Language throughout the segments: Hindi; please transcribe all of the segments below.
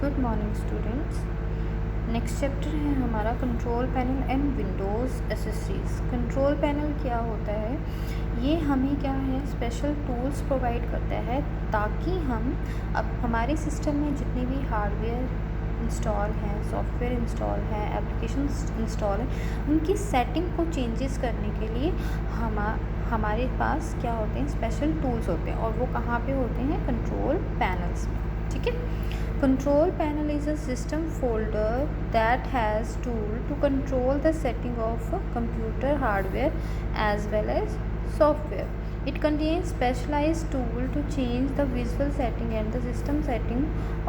Good morning students. Next chapter है हमारा control panel and Windows accessories. Control panel क्या होता है? ये हमें क्या है, स्पेशल टूल्स प्रोवाइड करता है ताकि हम अब हमारे सिस्टम में जितने भी हार्डवेयर इंस्टॉल हैं, सॉफ्टवेयर इंस्टॉल हैं, एप्लीकेशंस इंस्टॉल हैं, उनकी सेटिंग को चेंजेस करने के लिए हमारे पास क्या होते हैं, स्पेशल टूल्स होते हैं। और वो कहाँ पे होते हैं? कंट्रोल पैनल्स में। ठीक है। Control panel is a system folder that has tool to control the setting of computer hardware as well as software. It contains specialized tool to change the visual setting and the system setting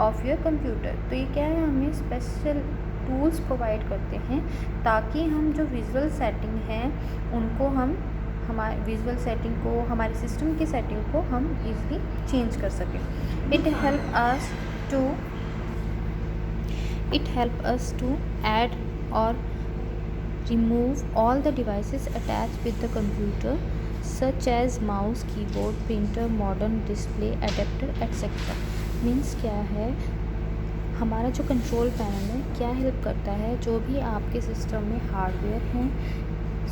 of your computer. तो ये क्या है, हमें स्पेशल टूल्स प्रोवाइड करते हैं ताकि हम जो विजुअल सेटिंग है उनको हम हमारे विजुअल सेटिंग को, हमारे सिस्टम की सेटिंग को हम इजीली चेंज कर सकें। It help us to add or remove all the devices attached with the computer such as mouse, keyboard, printer, modern display, adapter etc. Means क्या है, हमारा जो कंट्रोल पैनल है क्या हेल्प करता है, जो भी आपके सिस्टम में हार्डवेयर हैं,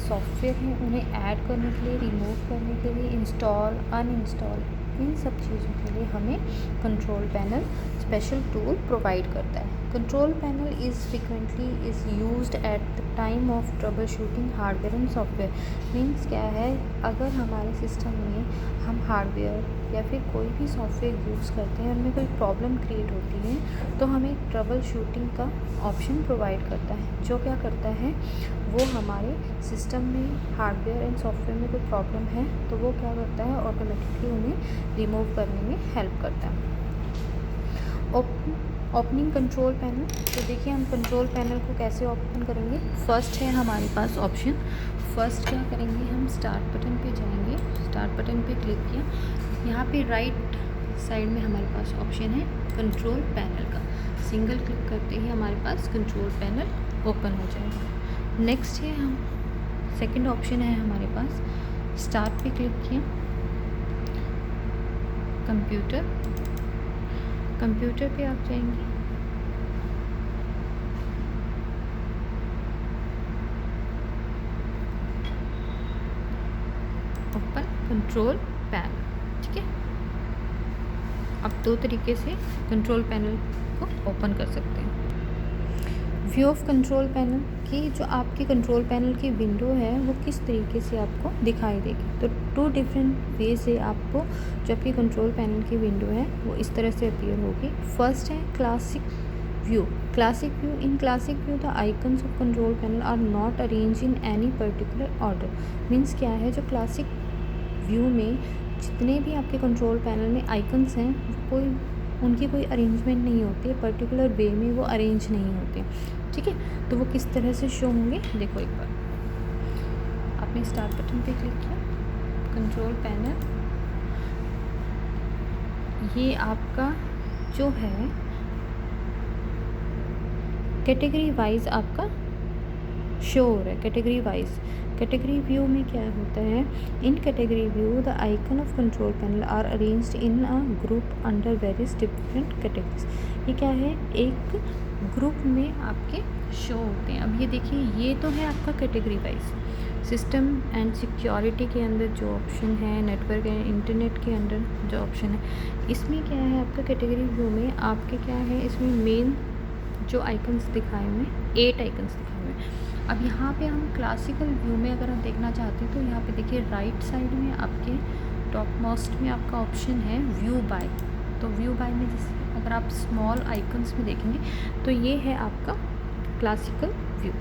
सॉफ्टवेयर हैं, उन्हें ऐड करने के लिए, रिमूव करने के लिए, इंस्टॉल, अनइंस्टॉल, इन सब चीज़ों के लिए हमें control panel special tool provide करता है। Control panel is frequently is used at the time of trouble shooting hardware and software. Means क्या है, अगर हमारे सिस्टम में हम हार्डवेयर या फिर कोई भी सॉफ्टवेयर यूज़ करते हैं, उनमें कोई प्रॉब्लम क्रिएट होती है तो हमें ट्रबल शूटिंग का ऑप्शन प्रोवाइड करता है, जो क्या करता है, वो हमारे सिस्टम में हार्डवेयर एंड सॉफ्टवेयर में कोई प्रॉब्लम है तो वो क्या करता है, ऑटोमेटिकली उन्हें रिमूव करने में हेल्प करता है। Opening control panel. तो देखिए हम कंट्रोल पैनल को कैसे ओपन करेंगे। फर्स्ट है हमारे पास ऑप्शन, फर्स्ट क्या करेंगे, हम स्टार्ट बटन पे जाएंगे, स्टार्ट बटन पे क्लिक किया, यहाँ पे राइट साइड में हमारे पास ऑप्शन है कंट्रोल पैनल का, सिंगल क्लिक करते ही हमारे पास कंट्रोल पैनल ओपन हो जाएगा। नेक्स्ट है हम सेकंड ऑप्शन है हमारे पास, स्टार्ट पे क्लिक किया, कंप्यूटर पे आप जाएंगे, ओपन कंट्रोल पैनल। ठीक है, आप दो तरीके से कंट्रोल पैनल को ओपन कर सकते हैं। व्यू ऑफ कंट्रोल पैनल की जो आपकी कंट्रोल पैनल की विंडो है वो किस तरीके से आपको दिखाई देगी। तो टू डिफरेंट वे से आपको जो आपकी कंट्रोल पैनल की विंडो है वो इस तरह से अपीयर होगी। फर्स्ट है classic view. In classic view the icons of control panel are not arrange in any particular order. Means क्या है, जो क्लासिक व्यू में जितने भी आपके कंट्रोल पैनल में आइकन्स हैं उनकी कोई अरेंजमेंट नहीं होती है, पर्टिकुलर वे में वो अरेंज नहीं होते। ठीक है, तो वो किस तरह से शो होंगे देखो एक बार। आपने स्टार्ट बटन पे क्लिक किया, कंट्रोल पैनल ये आपका जो है कैटेगरी वाइज आपका शो हो रहा है। कैटेगरी व्यू में क्या होता है, in category view the icon of control panel are arranged in a group under various different categories. ये क्या है, एक ग्रुप में आपके शो होते हैं। अब ये देखिए, ये तो है आपका category wise. System and security के अंदर जो ऑप्शन है, नेटवर्क एंड इंटरनेट के अंदर जो ऑप्शन है, इसमें क्या है आपका कैटेगरी व्यू में आपके क्या है, इसमें मेन जो आइकन्स दिखाए हुए हैं, 8 आइकन्स दिखाए हुए हैं। अब यहाँ पे हम क्लासिकल व्यू में अगर हम देखना चाहते हैं तो यहाँ पे देखिए राइट साइड में आपके टॉप मोस्ट में आपका ऑप्शन है व्यू बाय। तो व्यू बाय में जैसे अगर आप स्मॉल आइकन्स में देखेंगे तो ये है आपका क्लासिकल व्यू।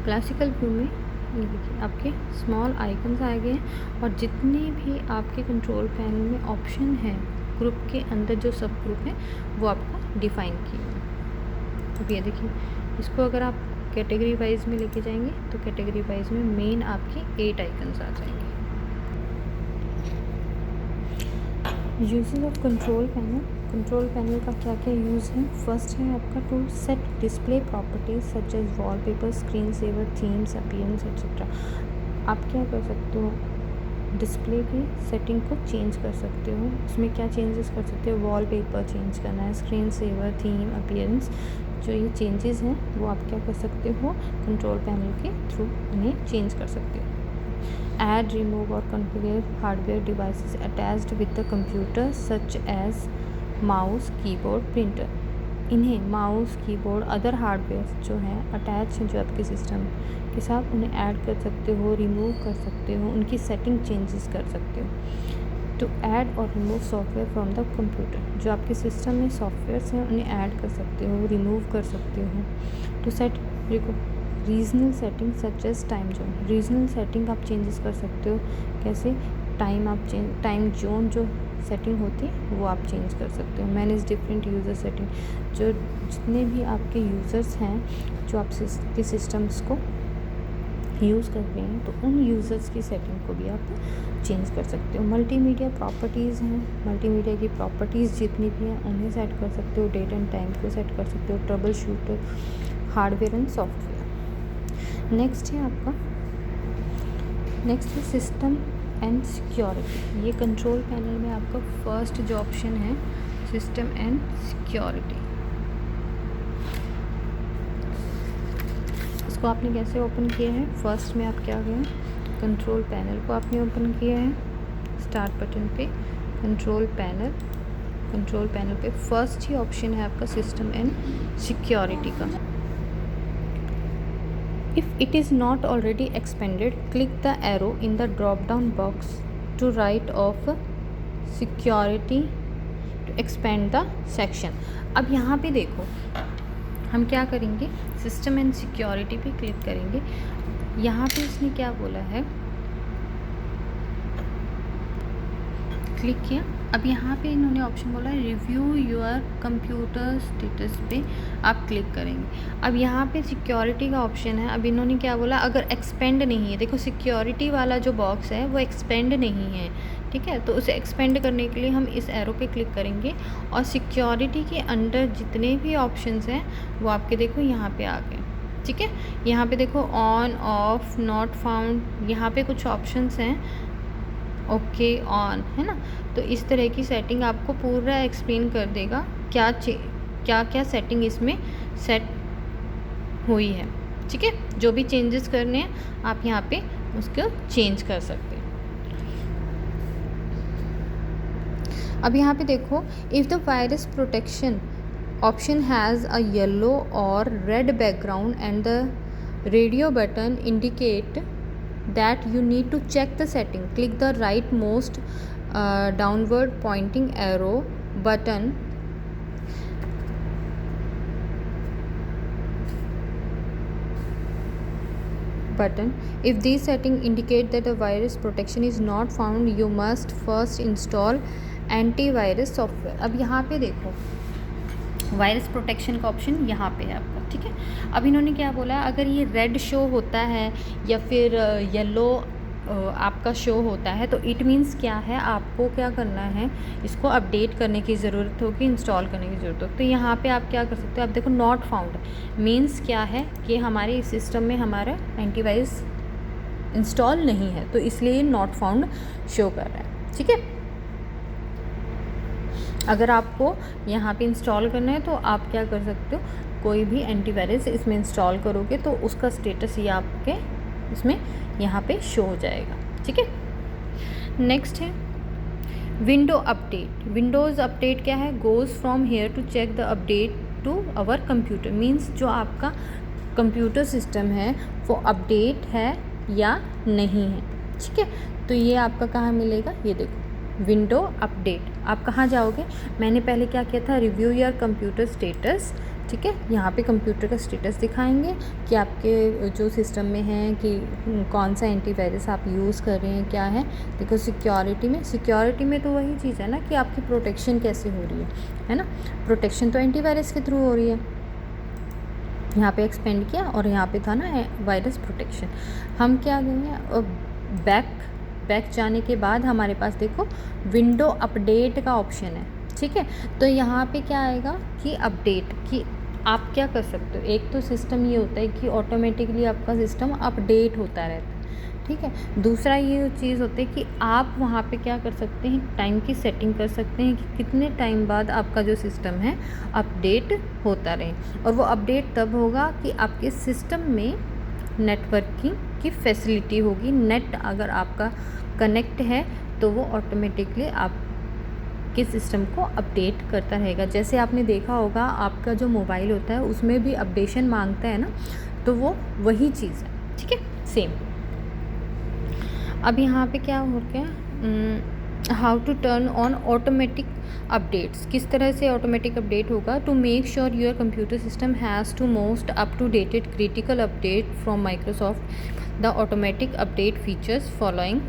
क्लासिकल व्यू में ये देखिए आपके स्मॉल आइकन्स आ गए हैं और जितने भी आपके कंट्रोल पैनल में ऑप्शन हैं ग्रुप के अंदर, जो सब ग्रुप हैं वो आपको डिफाइन किए हैं। अब ये देखिए, इसको अगर आप कैटेगरी वाइज में लेके जाएंगे तो कैटेगरी वाइज में मेन आपके 8 आइकन्स आ जाएंगे। यूजेस ऑफ कंट्रोल पैनल का क्या क्या यूज़ है। फर्स्ट है आपका to set display properties such as wallpaper, screen saver, themes, appearance etcetera. आप क्या कर सकते हो, डिस्प्ले की सेटिंग को चेंज कर सकते हो। उसमें क्या चेंजेस कर सकते हो, वॉलपेपर चेंज करना है, स्क्रीन सेवर, थीम, अपीयरेंस, जो ये चेंजेस हैं वो आप क्या कर सकते हो, कंट्रोल पैनल के थ्रू उन्हें चेंज कर सकते हो। Add, remove or configure hardware devices attached with the computer such as mouse, keyboard, printer। इन्हें माउस, कीबोर्ड, अदर हार्डवेयर जो हैं अटैच हैं जो आपके सिस्टम के साथ, उन्हें ऐड कर सकते हो, रिमूव कर सकते हो, उनकी सेटिंग चेंजेस कर सकते हो। टू ऐड और remove software from the computer, जो आपके सिस्टम में सॉफ्टवेयर्स हैं उन्हें ऐड कर सकते हो, रिमूव कर सकते हो। To set regional setting such as time zone, regional setting आप चेंजेस कर सकते हो। कैसे, टाइम जोन जो सेटिंग होती है वो आप चेंज कर सकते हो। मैनेज डिफरेंट यूज़र सेटिंग, जो जितने भी आपके यूज़र्स हैं जो आप के सिस्टम्स को यूज़ कर रहे हैं, तो उन यूज़र्स की सेटिंग को भी आप चेंज कर सकते हो। मल्टीमीडिया प्रॉपर्टीज़ हैं, मल्टीमीडिया की प्रॉपर्टीज़ जितनी भी हैं उन्हें सेट कर सकते हो। डेट एंड टाइम को सेट कर सकते हो। Trouble shooter, hardware and software. Next है आपका, नेक्स्ट है सिस्टम एंड सिक्योरिटी। ये कंट्रोल पैनल में आपका फर्स्ट जो ऑप्शन है, सिस्टम एंड सिक्योरिटी। इसको आपने कैसे ओपन किया है, फर्स्ट में आप क्या गए, कंट्रोल पैनल को आपने ओपन किया है, स्टार्ट बटन पे कंट्रोल पैनल पे फर्स्ट ही ऑप्शन है आपका सिस्टम एंड सिक्योरिटी का। If it is not already expanded, click the arrow in the drop down box to right of security to expand the section। अब यहाँ पे देखो हम क्या करेंगे, सिस्टम एंड सिक्योरिटी पे क्लिक करेंगे। यहाँ पे इसने क्या बोला है, क्लिक किया। अब यहाँ पे इन्होंने ऑप्शन बोला है रिव्यू योर कंप्यूटर स्टेटस पे आप क्लिक करेंगे। अब यहाँ पे सिक्योरिटी का ऑप्शन है। अब इन्होंने क्या बोला, अगर एक्सपेंड नहीं है, देखो सिक्योरिटी वाला जो बॉक्स है वो एक्सपेंड नहीं है, ठीक है, तो उसे एक्सपेंड करने के लिए हम इस एरो पे क्लिक करेंगे और सिक्योरिटी के अंडर जितने भी ऑप्शंस हैं वो आपके देखो यहाँ पे आ गए, ठीक है। यहाँ पे देखो ऑन, ऑफ, नॉट फाउंड, यहाँ पे कुछ ऑप्शंस हैं, ओके, ऑन, है ना। तो इस तरह की सेटिंग आपको पूरा एक्सप्लेन कर देगा क्या क्या सेटिंग इसमें सेट हुई है, ठीक है। जो भी चेंजेस करने हैं आप यहाँ पे उसको चेंज कर सकते हैं। अब यहाँ पे देखो, if the virus protection option has a yellow और red background and the radio button indicate that you need to check the setting, click the rightmost downward pointing arrow button if these settings indicate that the virus protection is not found, you must first install antivirus software। अब यहाँ पे देखो वायरस प्रोटेक्शन का ऑप्शन यहाँ पे है आपका, ठीक है। अब इन्होंने क्या बोला, अगर ये रेड शो होता है या फिर येलो आपका शो होता है, तो इट मीन्स क्या है, आपको क्या करना है, इसको अपडेट करने की ज़रूरत होगी, इंस्टॉल करने की ज़रूरत होगी। तो यहाँ पे आप क्या कर सकते हो, आप देखो नॉट फाउंड मीन्स क्या है कि हमारे इस सिस्टम में हमारा एंटीवायरस इंस्टॉल नहीं है, तो इसलिए नॉट फाउंड शो कर रहा है, ठीक है। अगर आपको यहाँ पे इंस्टॉल करना है तो आप क्या कर सकते हो, कोई भी एंटीवायरस इसमें इंस्टॉल करोगे तो उसका स्टेटस ये आपके इसमें यहाँ पे शो हो जाएगा, ठीक है। नेक्स्ट है विंडो अपडेट। विंडोज़ अपडेट क्या है, goes from here to check the update to our computer, means जो आपका कंप्यूटर सिस्टम है वो अपडेट है या नहीं है, ठीक है। तो ये आपका कहाँ मिलेगा, ये देखो विंडो अपडेट। आप कहाँ जाओगे, मैंने पहले क्या किया था, रिव्यू योर कंप्यूटर स्टेटस, ठीक है। यहाँ पे कंप्यूटर का स्टेटस दिखाएंगे कि आपके जो सिस्टम में है कि कौन सा एंटीवायरस आप यूज़ कर रहे हैं, क्या है। देखो सिक्योरिटी में तो वही चीज़ है ना कि आपकी प्रोटेक्शन कैसे हो रही है ना। प्रोटेक्शन तो एंटीवायरस के थ्रू हो रही है, यहाँ पे एक्सपेंड किया और यहाँ पे था ना वायरस प्रोटेक्शन। हम क्या गए, बैक जाने के बाद हमारे पास देखो विंडो अपडेट का ऑप्शन है, ठीक है। तो यहाँ पे क्या आएगा कि अपडेट, कि आप क्या कर सकते हो, एक तो सिस्टम ये होता है कि ऑटोमेटिकली आपका सिस्टम अपडेट होता रहता है, ठीक है। दूसरा ये चीज़ होती है कि आप वहाँ पे क्या कर सकते हैं, टाइम की सेटिंग कर सकते हैं कि कितने टाइम बाद आपका जो सिस्टम है अपडेट होता रहे, और वो अपडेट तब होगा कि आपके सिस्टम में नेटवर्किंग की फैसिलिटी होगी। नेट अगर आपका कनेक्ट है तो वो ऑटोमेटिकली आपके सिस्टम को अपडेट करता रहेगा। जैसे आपने देखा होगा आपका जो मोबाइल होता है उसमें भी अपडेशन मांगता है ना, तो वो वही चीज़ है, ठीक है, सेम। अब यहाँ पे क्या हो गया, how to turn on automatic updates, किस तरह से ऑटोमेटिक अपडेट होगा। To make sure your computer system has to most up to dated critical update from Microsoft the automatic update features following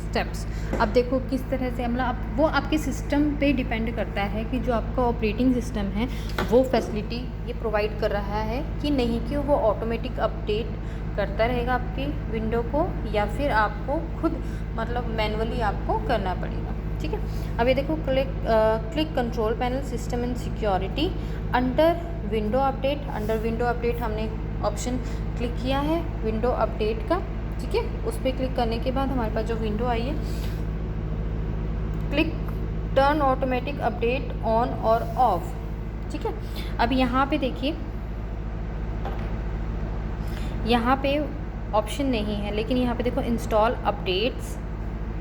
steps. अब देखो किस तरह से, मतलब अब वो आपके सिस्टम पे डिपेंड करता है कि जो आपका ऑपरेटिंग सिस्टम है वो फैसिलिटी ये प्रोवाइड कर रहा है कि नहीं, कि वो ऑटोमेटिक अपडेट करता रहेगा आपकी विंडो को, या फिर आपको खुद मतलब मैनुअली आपको करना पड़ेगा, ठीक है। अब ये देखो, click control panel system and security under window update. Under window update हमने ऑप्शन क्लिक किया है विंडो अपडेट का, ठीक है। उस पर क्लिक करने के बाद हमारे पास जो विंडो आई है, click turn automatic update on और ऑफ, ठीक है। अब यहाँ पे देखिए, यहाँ पे ऑप्शन नहीं है, लेकिन यहाँ पे देखो इंस्टॉल अपडेट्स,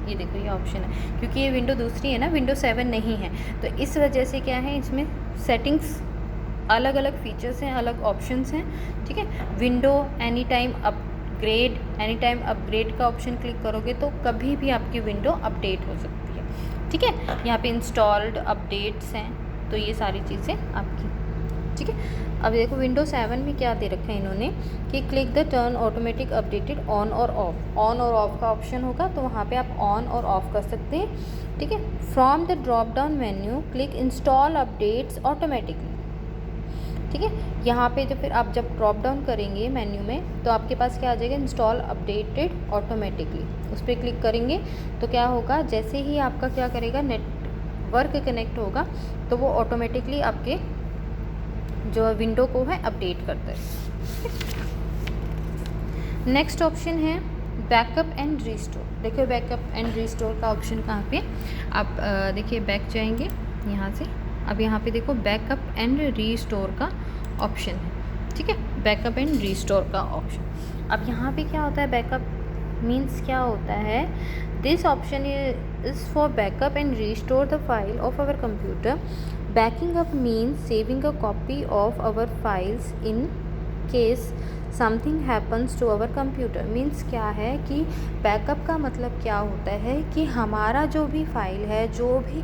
ये देखो ये ऑप्शन है, क्योंकि ये विंडो दूसरी है ना, विंडो 7 नहीं है, तो इस वजह से क्या है, इसमें सेटिंग्स अलग अलग फीचर्स हैं, अलग ऑप्शंस हैं, ठीक है। Window any time upgrade, any time upgrade का ऑप्शन क्लिक करोगे तो कभी भी आपकी विंडो अपडेट हो सकती है, ठीक है। यहाँ पे इंस्टॉल्ड अपडेट्स हैं, तो ये सारी चीज़ें आपकी, ठीक है। अब देखो विंडो 7 में क्या दे रखा है इन्होंने कि click the turn automatic updated on और ऑफ। ऑन और ऑफ का ऑप्शन होगा तो वहाँ पे आप ऑन और ऑफ कर सकते हैं, ठीक है। From the drop down menu click install updates automatically, ठीक है। यहाँ पे जब जब ड्रॉप डाउन करेंगे मेन्यू में तो आपके पास क्या आ जाएगा, इंस्टॉल अपडेटेड ऑटोमेटिकली, उस पर क्लिक करेंगे तो क्या होगा, जैसे ही आपका क्या करेगा, नेटवर्क कनेक्ट होगा तो वो ऑटोमेटिकली आपके जो विंडो को है अपडेट करता है। नेक्स्ट ऑप्शन है बैकअप एंड रीस्टोर। देखिए बैकअप एंड रीस्टोर का ऑप्शन कहाँ पे, आप देखिए बैक जाएंगे यहाँ से, अब यहाँ पे देखो बैकअप एंड रीस्टोर का ऑप्शन है, ठीक है, बैकअप एंड रीस्टोर का ऑप्शन। अब यहाँ पे क्या होता है, बैकअप मीन्स क्या होता है, this option is for backup and restore the file of our computer. Backing up means saving a copy of our files in case something happens to our computer। Means क्या है कि बैकअप का मतलब क्या होता है कि हमारा जो भी फाइल है, जो भी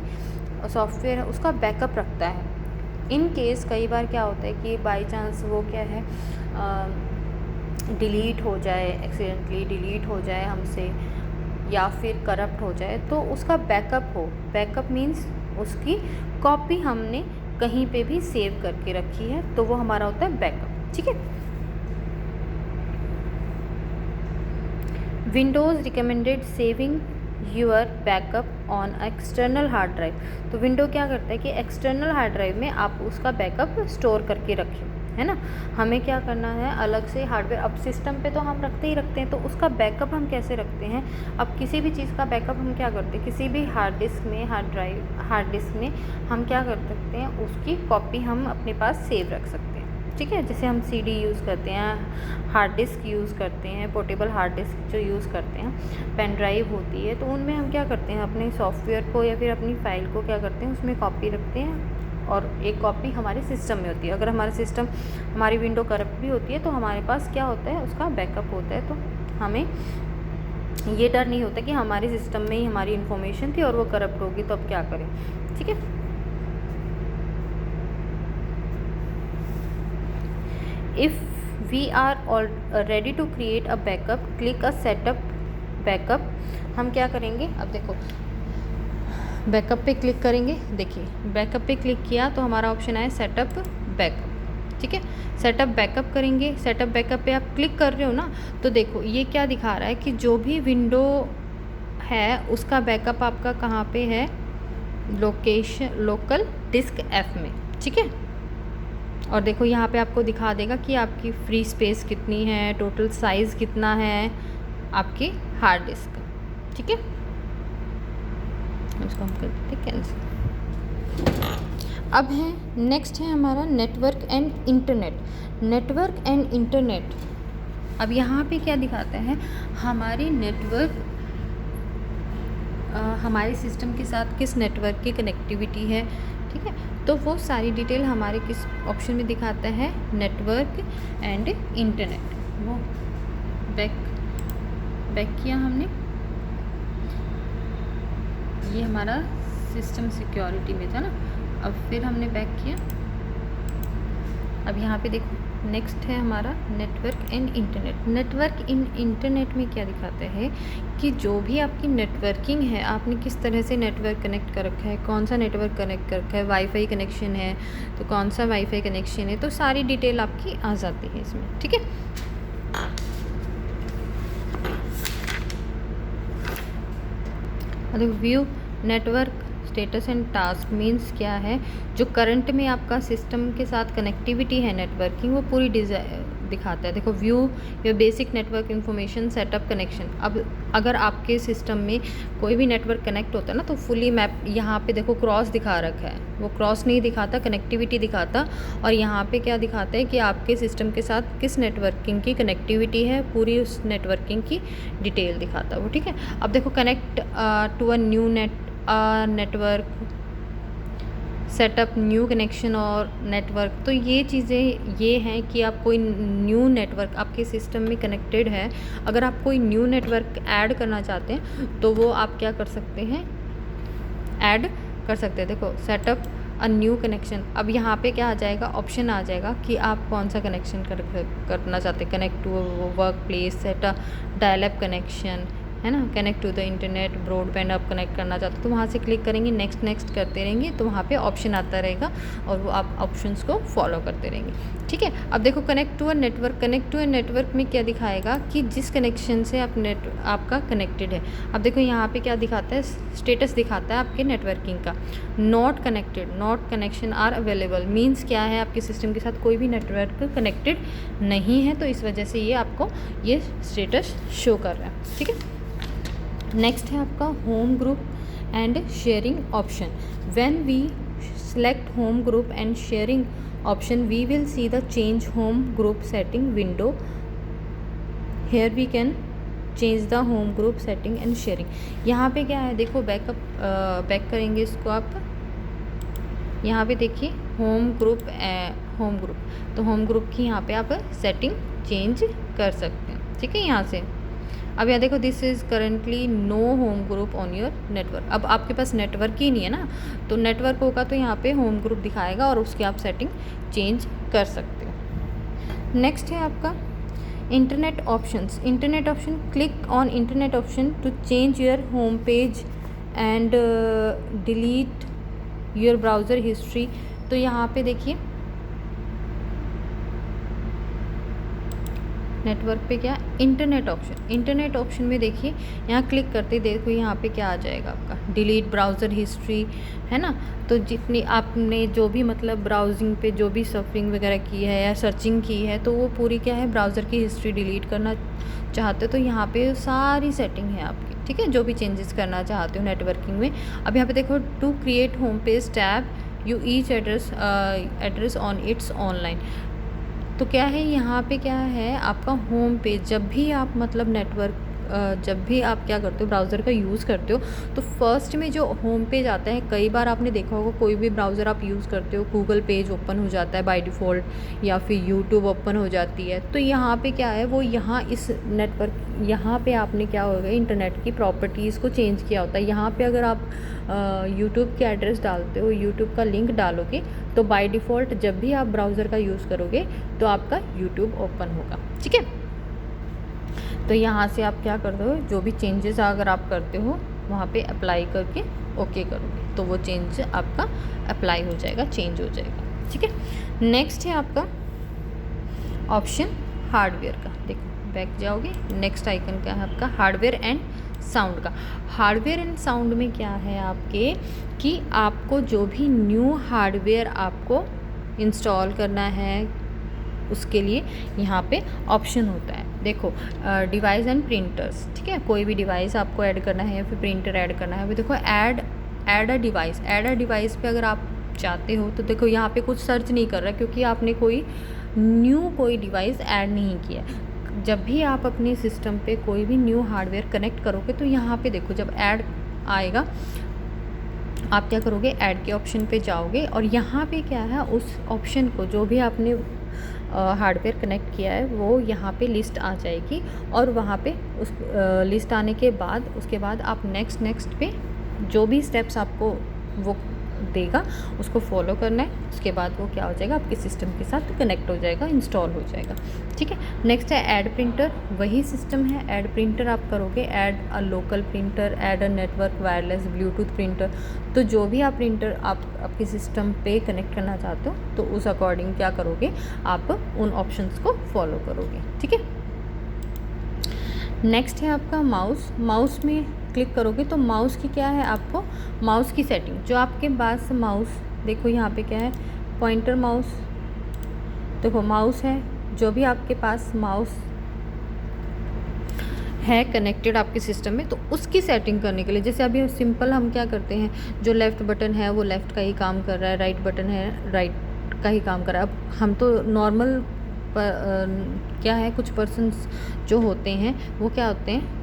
सॉफ्टवेयर है, उसका बैकअप रखता है। इन केस कई बार क्या होता है कि बाय चांस वो क्या है, डिलीट हो जाए, एक्सीडेंटली डिलीट हो जाए हमसे, या फिर करप्ट हो जाए, तो उसका बैकअप हो। बैकअप मीन्स उसकी कॉपी हमने कहीं पे भी सेव करके रखी है, तो वो हमारा होता है बैकअप, ठीक है। Windows recommended saving your backup on external hard drive. तो विंडो क्या करता है कि एक्सटर्नल हार्ड ड्राइव में आप उसका बैकअप स्टोर करके रखें, है ना। हमें क्या करना है, अलग से हार्डवेयर, अब सिस्टम पे तो हम रखते ही रखते हैं, तो उसका बैकअप हम कैसे रखते हैं। अब किसी भी चीज़ का बैकअप हम क्या करते हैं, किसी भी हार्ड डिस्क में, हार्ड डिस्क में हम क्या कर सकते हैं, उसकी कॉपी हम अपने पास सेव रख सकते हैं, ठीक है। जैसे हम सीडी यूज़ करते हैं, हार्ड डिस्क यूज़ करते हैं, पोर्टेबल हार्ड डिस्क जो यूज़ करते हैं, पेन ड्राइव होती है, तो उनमें हम क्या करते हैं, अपने सॉफ्टवेयर को या फिर अपनी फ़ाइल को क्या करते हैं, उसमें कॉपी रखते हैं, और एक कॉपी हमारे सिस्टम में होती है। अगर हमारा सिस्टम, हमारी विंडो करप्ट भी होती है तो हमारे पास क्या होता है, उसका बैकअप होता है, तो हमें ये डर नहीं होता कि हमारे सिस्टम में ही हमारी इन्फॉर्मेशन थी और वो करप्ट होगी, तो अब क्या करें, ठीक है। If we are ready to create a backup click a setup backup. हम क्या करेंगे, अब देखो बैकअप पे क्लिक करेंगे, देखिए बैकअप पे क्लिक किया तो हमारा ऑप्शन आया सेटअप बैकअप, ठीक है। सेटअप बैकअप करेंगे, सेटअप बैकअप पे आप क्लिक कर रहे हो ना, तो देखो ये क्या दिखा रहा है कि जो भी विंडो है उसका बैकअप आपका कहाँ पे है, लोकल डिस्क F में, ठीक है। और देखो यहाँ पे आपको दिखा देगा कि आपकी फ्री स्पेस कितनी है, टोटल साइज़ कितना है, आपके हार्ड डिस्क का, ठीक है। इसको हम कर देते कैंसिल। अब है नेक्स्ट है हमारा network and internet. Network and internet, अब यहाँ पे क्या दिखाता है, हमारी नेटवर्क हमारे सिस्टम के साथ किस नेटवर्क की कनेक्टिविटी है, ठीक है। तो वो सारी डिटेल हमारे किस ऑप्शन में दिखाता है, नेटवर्क एंड इंटरनेट। वो बैक किया हमने, ये हमारा सिस्टम सिक्योरिटी में था ना, अब फिर हमने बैक किया। अब यहाँ पे देखो नेक्स्ट है हमारा network and internet. Network in internet में क्या दिखाता है कि जो भी आपकी नेटवर्किंग है, आपने किस तरह से नेटवर्क कनेक्ट कर रखा है, कौन सा नेटवर्क कनेक्ट कर रखा है, वाईफाई कनेक्शन है तो कौन सा वाईफाई कनेक्शन है, तो सारी डिटेल आपकी आ जाती है इसमें, ठीक है। View network status and task means क्या है, जो करंट में आपका सिस्टम के साथ कनेक्टिविटी है नेटवर्किंग, वो पूरी दिखाता है। देखो view your basic network information setup connection. अब अगर आपके सिस्टम में कोई भी नेटवर्क कनेक्ट होता है ना, तो फुली मैप यहाँ पे देखो क्रॉस दिखा रखा है, वो क्रॉस नहीं दिखाता, कनेक्टिविटी दिखाता। और यहाँ पे क्या दिखाता है कि आपके सिस्टम के साथ किस नेटवर्किंग की कनेक्टिविटी है, पूरी उस नेटवर्किंग की डिटेल दिखाता है वो, ठीक है। अब देखो connect to a new network, setup new connection और नेटवर्क। तो ये चीज़ें ये हैं कि आप कोई न्यू नेटवर्क आपके सिस्टम में कनेक्टेड है, अगर आप कोई न्यू नेटवर्क ऐड करना चाहते हैं तो वो आप क्या कर सकते हैं, ऐड कर सकते हैं। देखो सेटअप अ न्यू कनेक्शन, अब यहाँ पे क्या आ जाएगा, ऑप्शन आ जाएगा कि आप कौन सा कनेक्शन करना चाहते हैं। Connect to workplace, set a dial-up connection, है ना, connect to the internet, broadband आप कनेक्ट करना चाहते हो तो वहाँ से क्लिक करेंगे, नेक्स्ट नेक्स्ट करते रहेंगे तो वहाँ पे ऑप्शन आता रहेगा और वो आप ऑप्शंस को फॉलो करते रहेंगे, ठीक है। अब देखो connect to a network, connect to a network में क्या दिखाएगा कि जिस कनेक्शन से आप आपका कनेक्टेड है। अब देखो यहाँ पे क्या दिखाता है, स्टेटस दिखाता है आपके नेटवर्किंग का, not connected, not connection are available, means क्या है आपके सिस्टम के साथ कोई भी नेटवर्क कनेक्टेड नहीं है, तो इस वजह से ये आपको ये स्टेटस शो कर रहा है, ठीक है। नेक्स्ट है आपका home group and sharing option. When we select home group and sharing option we will see the change home group setting window. Here we can change the home group setting and sharing. यहाँ पे क्या है देखो, बैक करेंगे इसको आप, यहाँ पे देखिए होम ग्रुप तो होम ग्रुप की यहाँ पे आप सेटिंग चेंज कर सकते हैं, ठीक है। यहाँ से अब यहाँ देखो this is currently no home group on your network. अब आपके पास नेटवर्क ही नहीं है ना, तो नेटवर्क होगा तो यहाँ पे होम ग्रुप दिखाएगा और उसकी आप सेटिंग चेंज कर सकते हो। नेक्स्ट है आपका internet options. Internet option, click on internet option to change your home page and delete your browser history. तो यहाँ पे देखिए नेटवर्क पे क्या, इंटरनेट ऑप्शन, इंटरनेट ऑप्शन में देखिए यहाँ क्लिक करते देखो यहाँ पे क्या आ जाएगा आपका डिलीट ब्राउज़र हिस्ट्री, है ना। तो जितनी आपने जो भी मतलब ब्राउजिंग पे जो भी सर्फिंग वगैरह की है या सर्चिंग की है तो वो पूरी क्या है ब्राउज़र की हिस्ट्री डिलीट करना चाहते हो तो यहाँ पे सारी सेटिंग है आपकी, ठीक है, जो भी चेंजेस करना चाहते हो नेटवर्किंग में। अब यहाँ पे देखो to create home page tab you each address on its online. तो क्या है यहाँ पे क्या है आपका होम पेज, जब भी आप मतलब नेटवर्क जब भी आप क्या करते हो ब्राउज़र का यूज़ करते हो तो फर्स्ट में जो होम पेज आता है, कई बार आपने देखा होगा कोई भी ब्राउज़र आप यूज़ करते हो गूगल पेज ओपन हो जाता है बाय डिफ़ॉल्ट या फिर यूट्यूब ओपन हो जाती है। तो यहाँ पे क्या है वो यहाँ इस नेटवर्क यहाँ पे आपने क्या होगा इंटरनेट की प्रॉपर्टीज़ को चेंज किया होता है। यहाँ पे अगर आप यूट्यूब के एड्रेस डालते हो, यूट्यूब का लिंक डालोगे तो बाय डिफ़ॉल्ट जब भी आप ब्राउज़र का यूज़ करोगे तो आपका यूट्यूब ओपन होगा, ठीक है। तो यहाँ से आप क्या करते हो, जो भी चेंजेस अगर आप करते हो वहाँ पे अप्लाई करके ओके करोगे तो वो चेंज आपका अप्लाई हो जाएगा, चेंज हो जाएगा, ठीक है। नेक्स्ट है आपका ऑप्शन हार्डवेयर का। देखो बैक जाओगे, नेक्स्ट आइकन क्या है आपका हार्डवेयर एंड साउंड का। हार्डवेयर एंड साउंड में क्या है आपके कि आपको जो भी न्यू हार्डवेयर आपको इंस्टॉल करना है उसके लिए यहाँ पे ऑप्शन होता है। देखो डिवाइस एंड प्रिंटर्स, ठीक है, कोई भी डिवाइस आपको ऐड करना है या फिर प्रिंटर ऐड करना है। अभी देखो ऐड अ डिवाइस पे अगर आप चाहते हो तो देखो यहाँ पे कुछ सर्च नहीं कर रहा क्योंकि आपने कोई डिवाइस ऐड नहीं किया। जब भी आप अपने सिस्टम पे कोई भी न्यू हार्डवेयर कनेक्ट करोगे तो यहाँ पे देखो जब ऐड आएगा आप क्या करोगे, ऐड के ऑप्शन पे जाओगे और यहाँ पे क्या है, उस ऑप्शन को जो भी आपने हार्डवेयर कनेक्ट किया है वो यहाँ पे लिस्ट आ जाएगी और वहाँ पे उस लिस्ट आने के बाद उसके बाद आप नेक्स्ट पे जो भी स्टेप्स आपको वो देगा उसको फॉलो करना है। उसके बाद वो क्या हो जाएगा, आपके सिस्टम के साथ कनेक्ट हो जाएगा, इंस्टॉल हो जाएगा, ठीक है। नेक्स्ट है ऐड प्रिंटर, वही सिस्टम है। ऐड प्रिंटर आप करोगे, add a local printer, add a network wireless Bluetooth printer. तो जो भी आप प्रिंटर आप आपके सिस्टम पे कनेक्ट करना चाहते हो तो उस अकॉर्डिंग क्या करोगे, आप उन ऑप्शंस को फॉलो करोगे, ठीक है। नेक्स्ट है आपका माउस में क्लिक करोगे तो माउस की क्या है, आपको माउस की सेटिंग जो आपके पास माउस, देखो यहाँ पे क्या है, पॉइंटर माउस, देखो माउस है, जो भी आपके पास माउस है कनेक्टेड आपके सिस्टम में तो उसकी सेटिंग करने के लिए, जैसे अभी सिंपल हम क्या करते हैं, जो लेफ़्ट बटन है वो लेफ़्ट का ही काम कर रहा है, राइट बटन है राइट का ही काम कर रहा है। अब हम तो नॉर्मल क्या है, कुछ पर्सन्स जो होते हैं वो क्या होते हैं,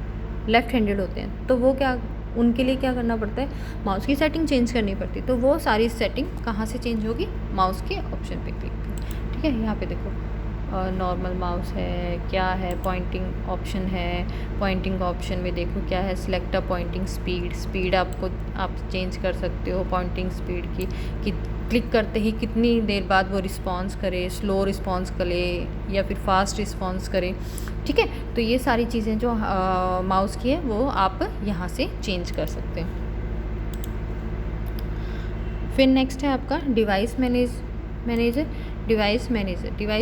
लेफ़्ट हैंडेड होते हैं, तो वो क्या, उनके लिए क्या करना पड़ता है, माउस की सेटिंग चेंज करनी पड़ती है। तो वो सारी सेटिंग कहाँ से चेंज होगी, माउस के ऑप्शन पे क्लिक करें, ठीक है। यहाँ पे देखो नॉर्मल माउस है, क्या है, पॉइंटिंग ऑप्शन है, पॉइंटिंग ऑप्शन में देखो क्या है, सिलेक्ट अ पॉइंटिंग स्पीड आप चेंज कर सकते हो पॉइंटिंग स्पीड की, कि क्लिक करते ही कितनी देर बाद वो रिस्पॉन्स करे, स्लो रिस्पॉन्स करे या फिर फास्ट रिस्पॉन्स करे, ठीक है। तो ये सारी चीज़ें जो माउस की है वो आप यहाँ से चेंज कर सकते हैं। फिर नेक्स्ट है आपका डिवाइस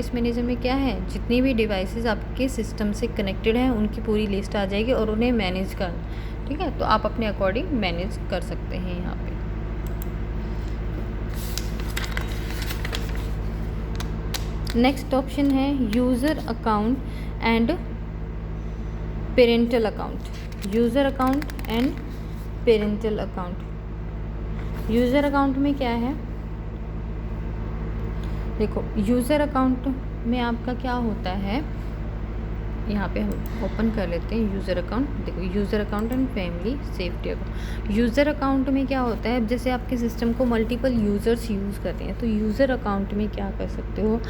मैनेजर में क्या है, जितनी भी डिवाइसेस आपके सिस्टम से कनेक्टेड हैं उनकी पूरी लिस्ट आ जाएगी और उन्हें मैनेज करना, ठीक है। तो आप अपने अकॉर्डिंग मैनेज कर सकते हैं यहाँ पे। नेक्स्ट ऑप्शन है user account and parental account. User account and parental account. User account में क्या है, देखो यूज़र अकाउंट में आपका क्या होता है, यहाँ पे हम ओपन कर लेते हैं यूज़र अकाउंट। देखो user account and family safety account. User account में क्या होता है, जैसे आपके सिस्टम को मल्टीपल यूज़र्स यूज़ करते हैं तो यूज़र अकाउंट में क्या कर सकते हो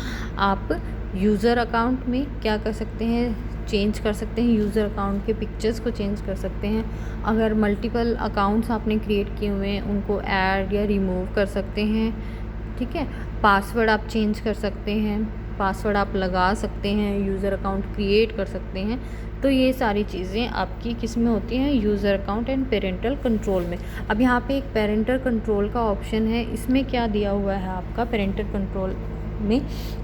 आप, यूज़र अकाउंट में क्या कर सकते हैं, चेंज कर सकते हैं यूज़र अकाउंट के पिक्चर्स को चेंज कर सकते हैं। अगर मल्टीपल अकाउंट्स आपने क्रिएट किए हुए हैं उनको ऐड या रिमूव कर सकते हैं, ठीक है। पासवर्ड आप चेंज कर सकते हैं, पासवर्ड आप लगा सकते हैं, यूज़र अकाउंट क्रिएट कर सकते हैं। तो ये सारी चीज़ें आपकी किस में होती हैं, user account and parental control में। अब यहाँ पे एक पेरेंटल कंट्रोल का ऑप्शन है, इसमें क्या दिया हुआ है आपका, पेरेंटल कंट्रोल में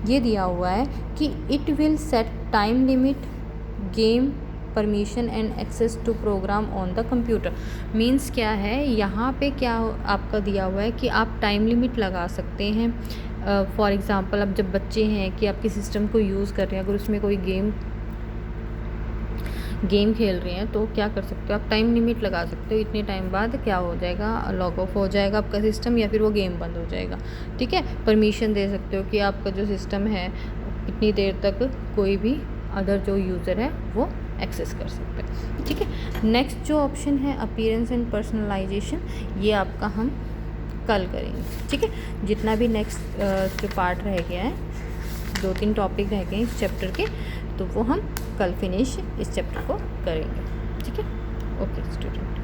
ये दिया हुआ है कि it will set time limit, game permission and access to program on the computer. Means क्या है, यहाँ पे क्या आपका दिया हुआ है कि आप टाइम लिमिट लगा सकते हैं। फॉर एग्ज़ाम्पल अब जब बच्चे हैं कि आपके सिस्टम को यूज़ कर रहे हैं, अगर उसमें कोई गेम खेल रहे हैं तो क्या कर सकते हो आप, टाइम लिमिट लगा सकते हो, इतने टाइम बाद क्या हो जाएगा, लॉग ऑफ हो जाएगा आपका सिस्टम या फिर वो गेम बंद हो जाएगा, ठीक है। परमिशन दे सकते हो कि आपका जो सिस्टम है इतनी देर तक कोई भी अदर जो यूज़र है वो एक्सेस कर सकते हैं, ठीक है। नेक्स्ट जो ऑप्शन है अपीयरेंस एंड पर्सनलाइजेशन, ये आपका हम कल करेंगे, ठीक है। जितना भी नेक्स्ट जो पार्ट रह गया है, 2-3 टॉपिक रह गए इस चैप्टर के, तो वो हम कल फिनिश इस चैप्टर को करेंगे, ठीक है। Okay student.